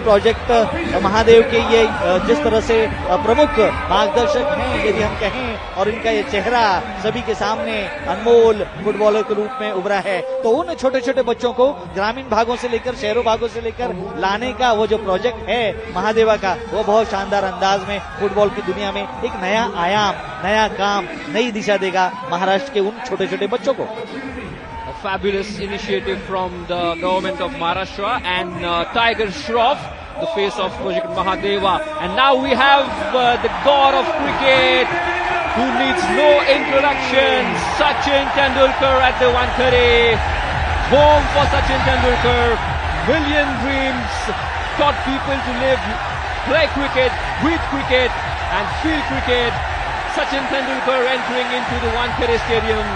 Project Mahadev के ये जिस तरह से प्रमुख मार्गदर्शक हैं यदि हम कहें, और इनका ये चेहरा सभी के सामने अनमोल फुटबॉलर के रूप में उभरा है, तो उन छोटे छोटे बच्चों को ग्रामीण भागों से लेकर शहरों भागों से लेकर लाने का वो जो प्रोजेक्ट है महादेवा का, वो बहुत शानदार अंदाज में फुटबॉल की दुनिया में एक नया आयाम, नया काम, नई दिशा देगा महाराष्ट्र के उन छोटे छोटे बच्चों को। Fabulous initiative from the government of Maharashtra and Tiger Shroff, the face of Project Mahadeva. And now we have the god of cricket who needs no introduction, Sachin Tendulkar at the Wankhede. Home for Sachin Tendulkar. Million dreams, taught people to live, play cricket, breathe cricket and feel cricket. Sachin Tendulkar entering into the Wankhede Stadium.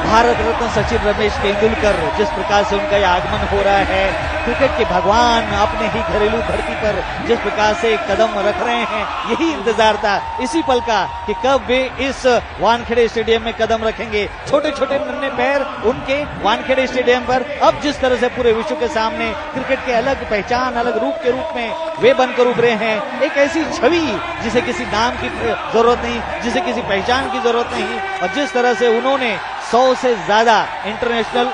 Bharat Ratna Sachin Ramesh Tendulkar, जिस प्रकार से उनका यह आगमन हो रहा है, cricket के भगवान अपने ही घरेलू धरती पर जिस प्रकार से कदम रख रहे हैं, यही इंतजार था इसी पल का कि कब वे इस वानखेड़े स्टेडियम में कदम रखेंगे। छोटे छोटे नन्हे पैर उनके वानखेड़े स्टेडियम पर अब जिस तरह से पूरे विश्व के सामने क्रिकेट के अलग पहचान, अलग रूप के रूप में वे बनकर उभरे हैं, एक ऐसी छवि जिसे किसी नाम की जरूरत नहीं, जिसे किसी पहचान की जरूरत नहीं, और जिस तरह से उन्होंने 100 से ज्यादा इंटरनेशनल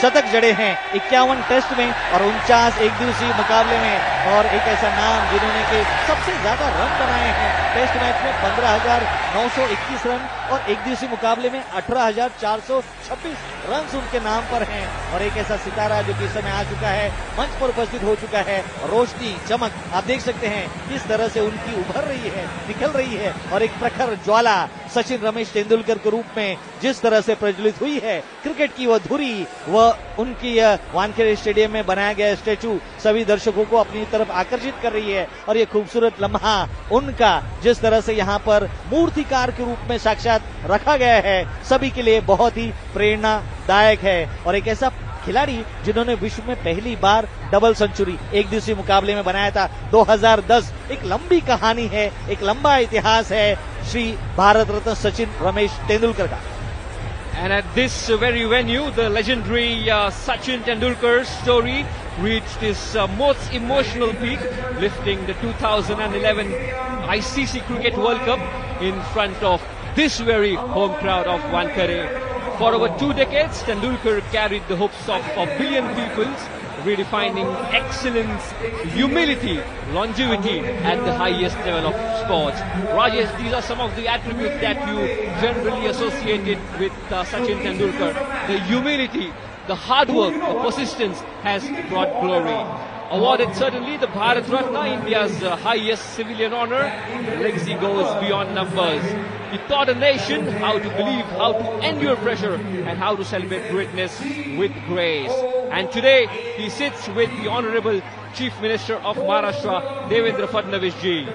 शतक जड़े हैं 51 टेस्ट में और 49 एक दिवसीय मुकाबले में, और एक ऐसा नाम जिन्होंने के सबसे ज्यादा रन बनाए हैं टेस्ट मैच में 15,921 रन और एक दिवसीय मुकाबले में 18,426 रन उनके नाम पर हैं, और एक ऐसा सितारा जो कि इस समय आ चुका है, मंच पर उपस्थित हो चुका है। रोशनी, चमक आप देख सकते हैं किस तरह से उनकी उभर रही है, निकल रही है, और एक प्रखर ज्वाला सचिन रमेश तेंदुलकर के रूप में जिस तरह से प्रज्वलित हुई है। क्रिकेट की वह धुरी, वह उनकी वानखेड़े स्टेडियम में बनाया गया स्टैचू सभी दर्शकों को अपनी तरफ आकर्षित कर रही है, और ये खूबसूरत लम्हा उनका जिस तरह से यहाँ पर मूर्तिकार के रूप में साक्षात रखा गया है, सभी के लिए बहुत ही प्रेरणादायक है। और एक ऐसा खिलाड़ी जिन्होंने विश्व में पहली बार डबल सेंचुरी एक दिवसीय मुकाबले में बनाया था 2010, एक लंबी कहानी है, एक लंबा इतिहास है श्री भारत रत्न सचिन रमेश तेंदुलकर का। And at this very venue, the legendary Sachin Tendulkar's story reached its most emotional peak, lifting the 2011 ICC Cricket World Cup in front of this very home crowd of Wankhede. For over 2 decades, Tendulkar carried the hopes of a billion people, redefining excellence, humility, longevity at the highest level of sports. Rajesh, these are some of the attributes that you generally associated with Sachin Tendulkar. The humility, the hard work, the persistence has brought glory. Awarded certainly the Bharat Ratna, India's highest civilian honor, the legacy goes beyond numbers. He taught a nation how to believe, how to endure pressure, and how to celebrate greatness with grace. And today, he sits with the Honorable Chief Minister of Maharashtra, Devendra Fadnavis ji.